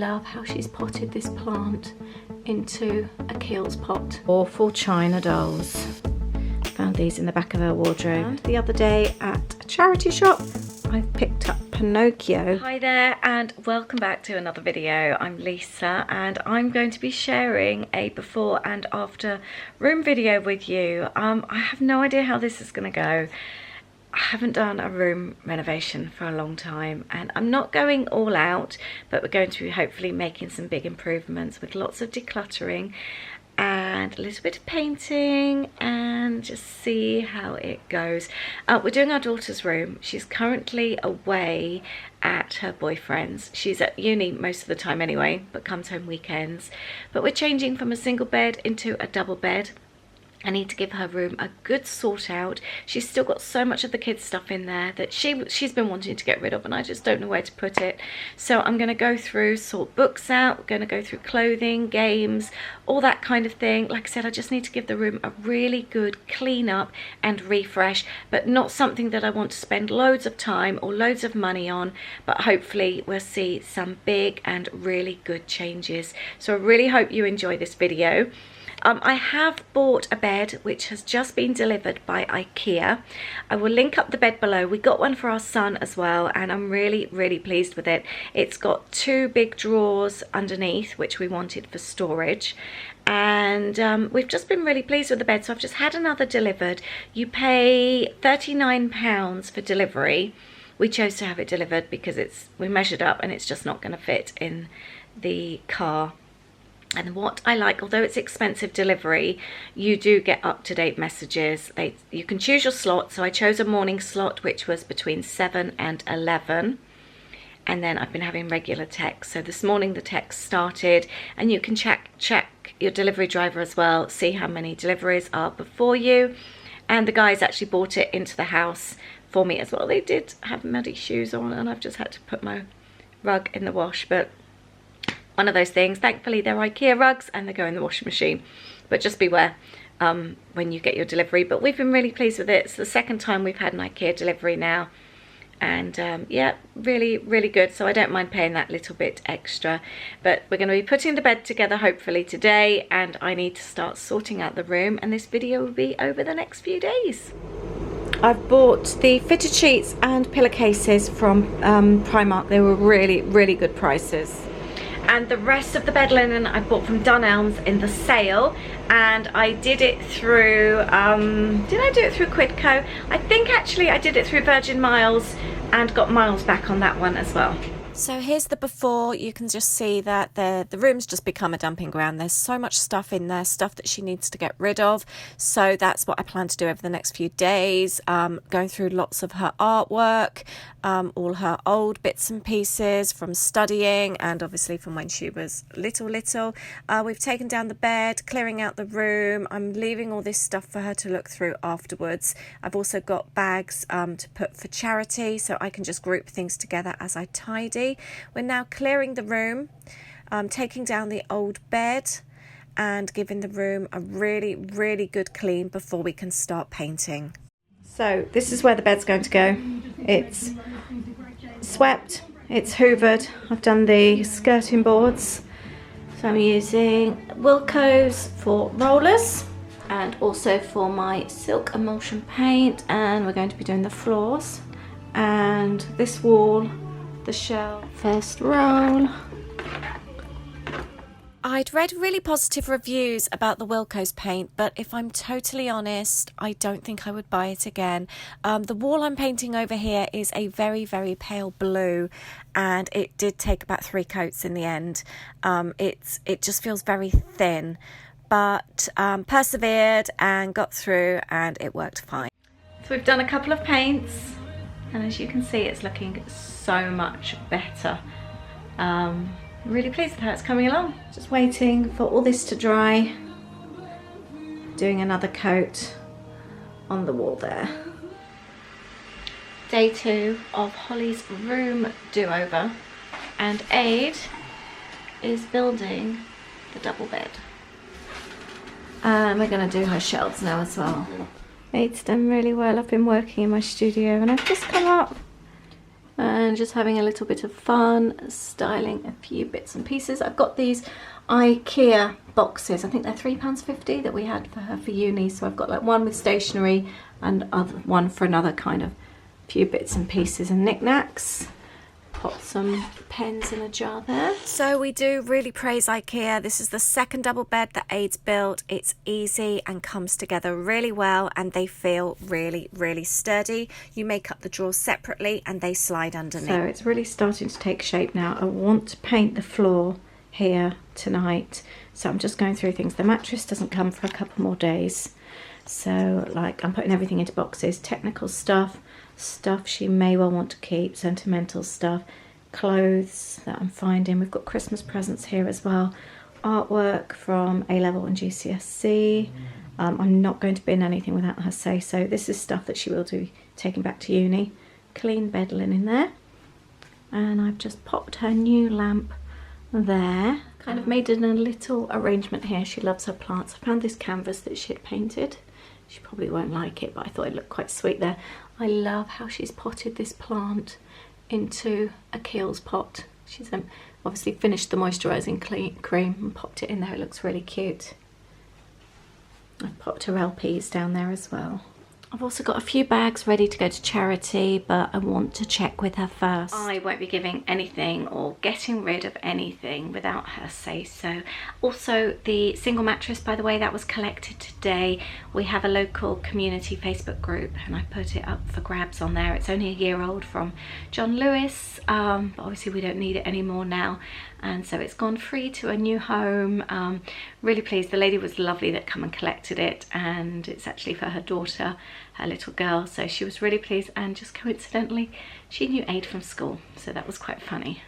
love how she's potted this plant into a Kiehl's pot. Awful china dolls. Found these in the back of her wardrobe. And the other day at a charity shop, I picked up Pinocchio. Hi there and welcome back to another video. I'm Lisa and I'm going to be sharing a before and after room video with you. I have no idea how this is going to go. I haven't done a room renovation for a long time and I'm not going all out, but we're going to be hopefully making some big improvements with lots of decluttering and a little bit of painting and just see how it goes. We're doing our daughter's room. She's currently away at her boyfriend's. She's at uni most of the time anyway, but comes home weekends. But we're changing from a single bed into a double bed. I need to give her room a good sort out. She's still got so much of the kids' stuff in there that she's been wanting to get rid of and I just don't know where to put it. So I'm going to go through, sort books out, we're going to go through clothing, games, all that kind of thing. Like I said, I just need to give the room a really good clean up and refresh, but not something that I want to spend loads of time or loads of money on, but hopefully we'll see some big and really good changes. So I really hope you enjoy this video. I have bought a bed which has just been delivered by Ikea. I will link up the bed below. We got one for our son as well and I'm really pleased with it. It's got two big drawers underneath which we wanted for storage, and we've just been really pleased with the bed. So I've just had another delivered. You pay £39 for delivery. We chose to have it delivered because we measured up and it's just not going to fit in the car. And what I like, although it's expensive delivery, you do get up-to-date messages. You can choose your slot. So I chose a morning slot, which was between 7 and 11. And then I've been having regular text. So this morning the text started, and you can check your delivery driver as well, see how many deliveries are before you. And the guys actually brought it into the house for me as well. They did have muddy shoes on, and I've just had to put my rug in the wash, but one of those things. Thankfully they're Ikea rugs and they go in the washing machine, but just beware when you get your delivery. But we've been really pleased with it. It's the second time we've had an Ikea delivery now, and yeah, really good. So I don't mind paying that little bit extra. But we're going to be putting the bed together hopefully today, and I need to start sorting out the room, and this video will be over the next few days. I've bought the fitted sheets and pillowcases from Primark. They were really good prices. And the rest of the bed linen I bought from Dunelm's in the sale, and I did it through, did I do it through Quidco? I think actually I did it through Virgin Miles and got miles back on that one as well. So here's the before. You can just see that the room's just become a dumping ground. There's so much stuff in there, stuff that she needs to get rid of. So that's what I plan to do over the next few days, going through lots of her artwork, all her old bits and pieces from studying and obviously from when she was little. We've taken down the bed, clearing out the room. I'm leaving all this stuff for her to look through afterwards. I've also got bags to put for charity, so I can just group things together as I tidy. We're now clearing the room, taking down the old bed and giving the room a really good clean before we can start painting. So this is where the bed's going to go. It's swept, it's hoovered. I've done the skirting boards. So I'm using Wilko's for rollers and also for my silk emulsion paint, and we're going to be doing the floors and this wall, the shelf. First roll. I'd read really positive reviews about the Wilko's paint, but if I'm totally honest, I don't think I would buy it again. The wall I'm painting over here is a very pale blue, and it did take about 3 coats in the end. It just feels very thin, but persevered and got through, and it worked fine. So we've done a couple of paints, and as you can see, it's looking so much better. Really pleased with how it's coming along. Just waiting for all this to dry. Doing another coat on the wall there. Day 2 of Holly's room do-over, and Aid is building the double bed. And we're going to do her shelves now as well. Aid's done really well. I've been working in my studio and I've just come up and just having a little bit of fun styling a few bits and pieces. I've got these Ikea boxes, I think they're £3.50 that we had for her for uni, so I've got like one with stationery and one for another kind of few bits and pieces and knickknacks. Pop some pens in a jar there. So we do really praise IKEA. This is the second double bed that Aid's built. It's easy and comes together really well, and they feel really, really sturdy. You make up the drawers separately and they slide underneath. So it's really starting to take shape now. I want to paint the floor here tonight, so I'm just going through things. The mattress doesn't come for a couple more days, so like I'm putting everything into boxes. Technical stuff she may well want to keep, sentimental stuff, clothes that I'm finding. We've got Christmas presents here as well, artwork from A-level and GCSE. I'm not going to bin anything without her say so. This is stuff that she will do taking back to uni. Clean bed linen there, and I've just popped her new lamp there. Kind of made in a little arrangement here. She loves her plants. I found this canvas that she had painted. She probably won't like it, but I thought it looked quite sweet there. I love how she's potted this plant into a Kiehl's pot. She's obviously finished the moisturising cream and popped it in there. It looks really cute. I've popped her LPs down there as well. I've also got a few bags ready to go to charity, but I want to check with her first. I won't be giving anything or getting rid of anything without her say so. Also, the single mattress, by the way, that was collected today. We have a local community Facebook group and I put it up for grabs on there. It's only a year old from John Lewis, but obviously we don't need it anymore now. And so it's gone free to a new home. Really pleased. The lady was lovely that come and collected it, and it's actually for her daughter, her little girl. So she was really pleased, and just coincidentally, she knew Aid from school. So that was quite funny.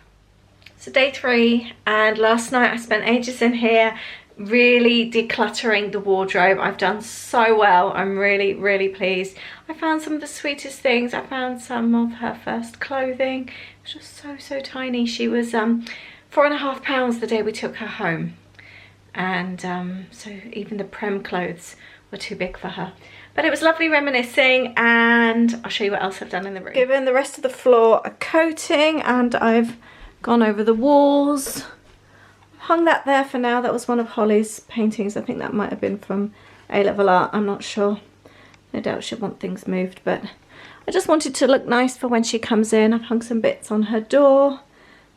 So day 3, and last night I spent ages in here really decluttering the wardrobe. I've done so well. I'm really, really pleased. I found some of the sweetest things. I found some of her first clothing. It was just so tiny. She was £4.50 the day we took her home, and so even the Prem clothes were too big for her. But it was lovely reminiscing, and I'll show you what else I've done in the room. Given the rest of the floor a coating, and I've gone over the walls. Hung that there for now. That was one of Holly's paintings. I think that might have been from A-level art. I'm not sure. No doubt she'd want things moved, but I just wanted to look nice for when she comes in. I've hung some bits on her door.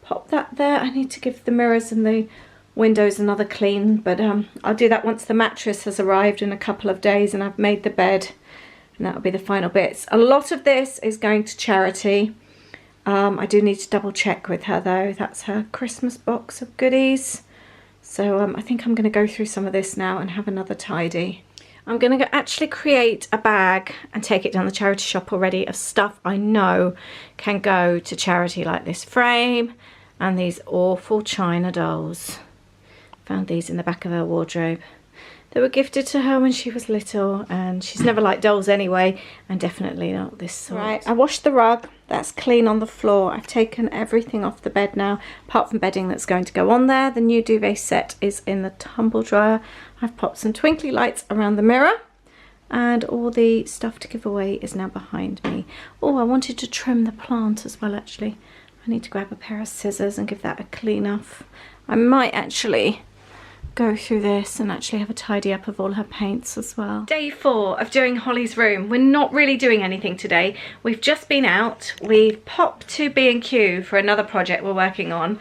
Pop that there. I need to give the mirrors and the windows another clean, but I'll do that once the mattress has arrived in a couple of days and I've made the bed, and that'll be the final bits. A lot of this is going to charity. I do need to double check with her though. That's her Christmas box of goodies. So I think I'm going to go through some of this now and have another tidy. I'm going to actually create a bag and take it down the charity shop already of stuff I know can go to charity, like this frame and these awful china dolls. Found these in the back of her wardrobe. They were gifted to her when she was little, and she's never liked dolls anyway, and definitely not this sort. Right, I washed the rug. That's clean on the floor. I've taken everything off the bed now, apart from bedding that's going to go on there. The new duvet set is in the tumble dryer. I've popped some twinkly lights around the mirror, and all the stuff to give away is now behind me. Oh, I wanted to trim the plant as well, actually. I need to grab a pair of scissors and give that a clean off. I might actually go through this and actually have a tidy up of all her paints as well. Day 4 of doing Holly's room. We're not really doing anything today. We've just been out. We've popped to B&Q for another project we're working on,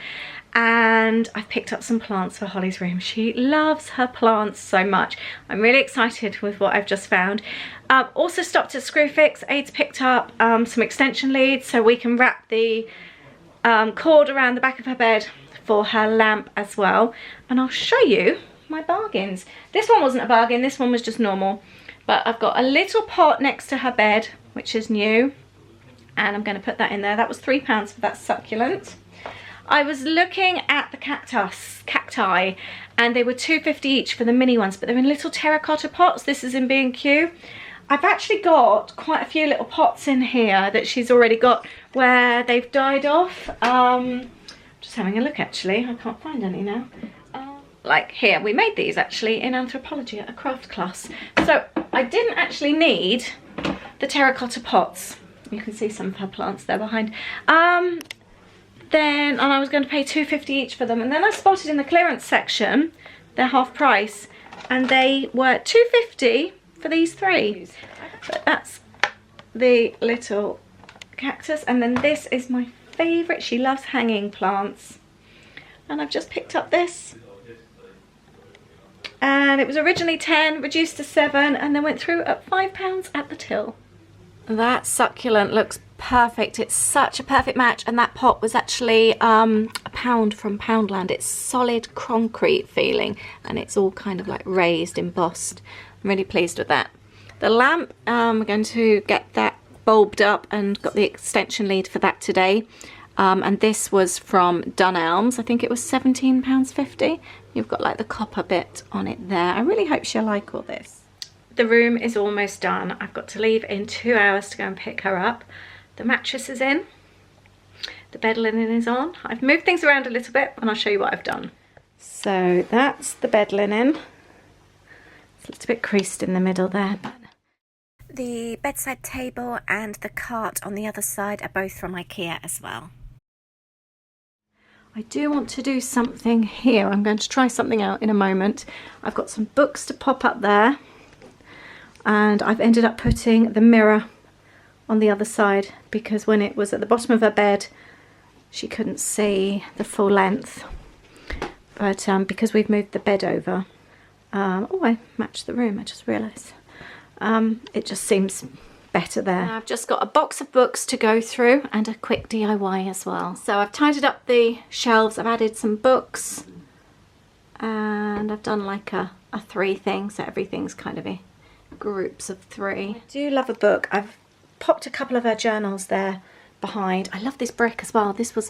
and I've picked up some plants for Holly's room. She loves her plants so much. I'm really excited with what I've just found. Also stopped at Screwfix. Aid's picked up some extension leads so we can wrap the cord around the back of her bed for her lamp as well, and I'll show you my bargains. This one wasn't a bargain, this one was just normal, but I've got a little pot next to her bed which is new, and I'm going to put that in there. That was £3 for that succulent. I was looking at the cacti, and they were £2.50 each for the mini ones, but they're in little terracotta pots. This is in B&Q. I've actually got quite a few little pots in here that she's already got where they've died off. Just having a look, actually. I can't find any now. Like here, we made these actually in anthropology at a craft class. So I didn't actually need the terracotta pots. You can see some of her plants there behind. And I was going to pay £2.50 each for them, and then I spotted in the clearance section they're half price, and they were £2.50 for these 3. But that's the little cactus, and then this is my favourite. She loves hanging plants, and I've just picked up this, and it was originally 10, reduced to 7, and then went through at £5 at the till. That succulent looks perfect. It's such a perfect match, and that pot was actually £1 from Poundland. It's solid concrete feeling, and it's all kind of like raised, embossed. I'm really pleased with that. The lamp, I'm going to get that bulbed up and got the extension lead for that today. And this was from Dunelm's. I think it was £17.50. You've got like the copper bit on it there. I really hope she'll like all this. The room is almost done. I've got to leave in 2 hours to go and pick her up. The mattress is in. The bed linen is on. I've moved things around a little bit, and I'll show you what I've done. So that's the bed linen. It's a little bit creased in the middle there. The bedside table and the cart on the other side are both from Ikea as well. I do want to do something here. I'm going to try something out in a moment. I've got some books to pop up there, and I've ended up putting the mirror on the other side because when it was at the bottom of her bed she couldn't see the full length, but because we've moved the bed over, oh, I matched the room, I just realised. It just seems better there. Now I've just got a box of books to go through and a quick DIY as well. So I've tidied up the shelves, I've added some books, and I've done like a 3 thing, so everything's kind of groups of 3. I do love a book. I've popped a couple of her journals there behind. I love this brick as well. This was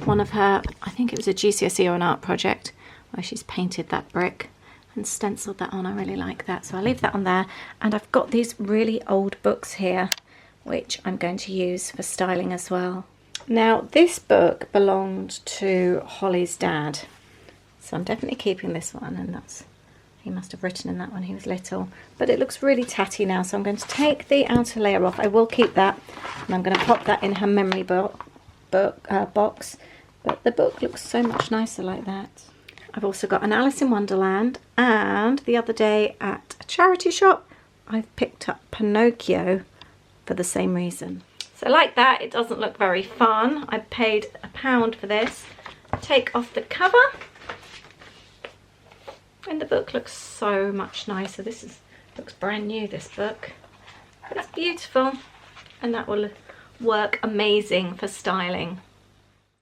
one of her, I think it was a GCSE or an art project where she's painted that brick and stenciled that on. I really like that, so I'll leave that on there. And I've got these really old books here which I'm going to use for styling as well. Now this book belonged to Holly's dad, so I'm definitely keeping this one, and that's, he must have written in that when he was little, but it looks really tatty now, so I'm going to take the outer layer off. I will keep that, and I'm going to pop that in her memory box, but the book looks so much nicer like that. I've also got an Alice in Wonderland, and the other day at a charity shop I've picked up Pinocchio for the same reason. So like that, it doesn't look very fun. I paid £1 for this. Take off the cover, and the book looks so much nicer. Looks brand new, this book. But it's beautiful, and that will work amazing for styling.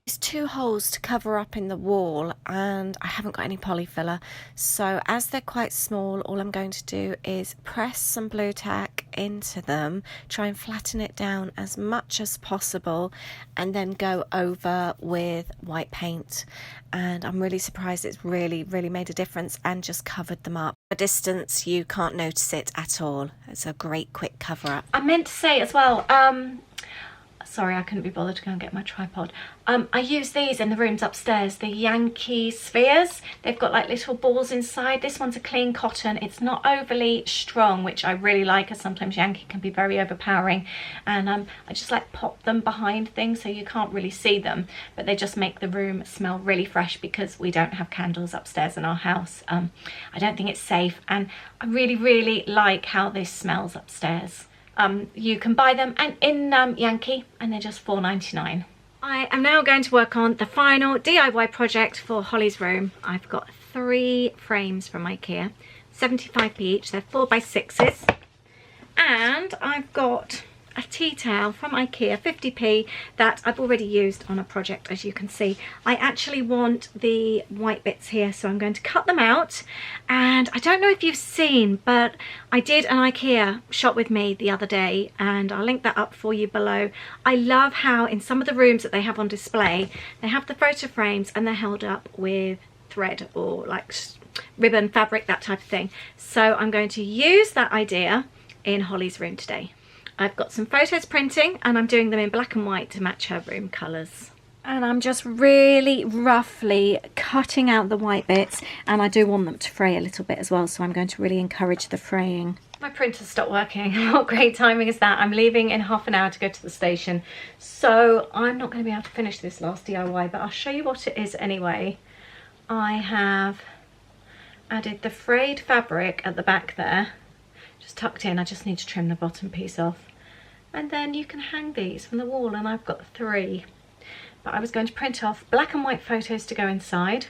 There's 2 holes to cover up in the wall, and I haven't got any polyfiller, so as they're quite small, all I'm going to do is press some blue tack into them, try and flatten it down as much as possible, and then go over with white paint. And I'm really surprised it's really made a difference and just covered them up. At a distance you can't notice it at all. It's a great quick cover up. I meant to say as well, sorry, I couldn't be bothered to go and get my tripod. I use these in the rooms upstairs, the Yankee spheres. They've got like little balls inside. This one's a clean cotton. It's not overly strong, which I really like, as sometimes Yankee can be very overpowering. And I just like pop them behind things so you can't really see them, but they just make the room smell really fresh because we don't have candles upstairs in our house. I don't think it's safe, and I really like how this smells upstairs. You can buy them in Yankee, and they're just £4.99. I am now going to work on the final DIY project for Holly's room. I've got 3 frames from Ikea, 75p each, they're 4x6s, and I've got a tea towel from Ikea, 50p, that I've already used on a project, as you can see. I actually want the white bits here, so I'm going to cut them out. And I don't know if you've seen, but I did an Ikea shop with me the other day, and I'll link that up for you below. I love how in some of the rooms that they have on display, they have the photo frames and they're held up with thread or like ribbon, fabric, that type of thing. So I'm going to use that idea in Holly's room today. I've got some photos printing, and I'm doing them in black and white to match her room colours. And I'm just really roughly cutting out the white bits, and I do want them to fray a little bit as well, so I'm going to really encourage the fraying. My printer stopped working. What great timing is that? I'm leaving in half an hour to go to the station, so I'm not going to be able to finish this last DIY, but I'll show you what it is anyway. I have added the frayed fabric at the back there, just tucked in. I just need to trim the bottom piece off, and then you can hang these from the wall, and I've got 3. But I was going to print off black and white photos to go inside,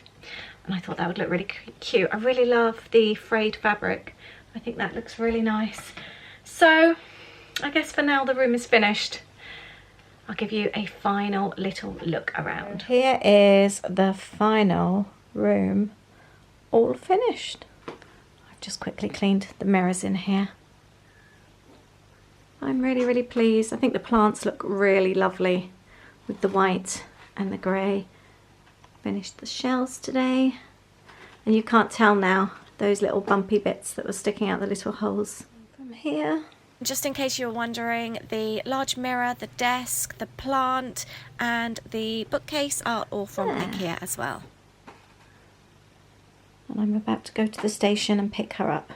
and I thought that would look really cute. I really love the frayed fabric. I think that looks really nice. So I guess for now the room is finished. I'll give you a final little look around. Here is the final room, all finished. I've just quickly cleaned the mirrors in here. I'm really pleased. I think the plants look really lovely with the white and the grey. Finished the shells today, and you can't tell now those little bumpy bits that were sticking out the little holes from here. Just in case you were wondering, the large mirror, the desk, the plant and the bookcase are all from Ikea as well. And I'm about to go to the station and pick her up.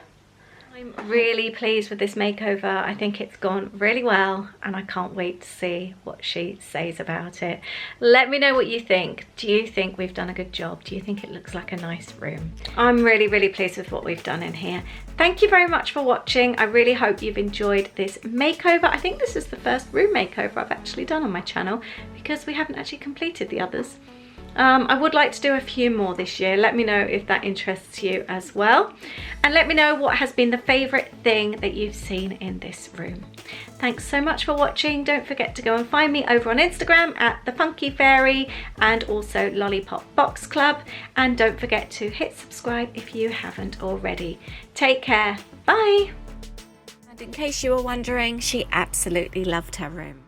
I'm really pleased with this makeover. I think it's gone really well, and I can't wait to see what she says about it. Let me know what you think. Do you think we've done a good job? Do you think it looks like a nice room? I'm really pleased with what we've done in here. Thank you very much for watching. I really hope you've enjoyed this makeover. I think this is the first room makeover I've actually done on my channel, because we haven't actually completed the others. I would like to do a few more this year. Let me know if that interests you as well, and let me know what has been the favourite thing that you've seen in this room. Thanks so much for watching. Don't forget to go and find me over on Instagram at The Funky Fairy, and also Lollipop Box Club, and don't forget to hit subscribe if you haven't already. Take care. Bye. And in case you were wondering, she absolutely loved her room.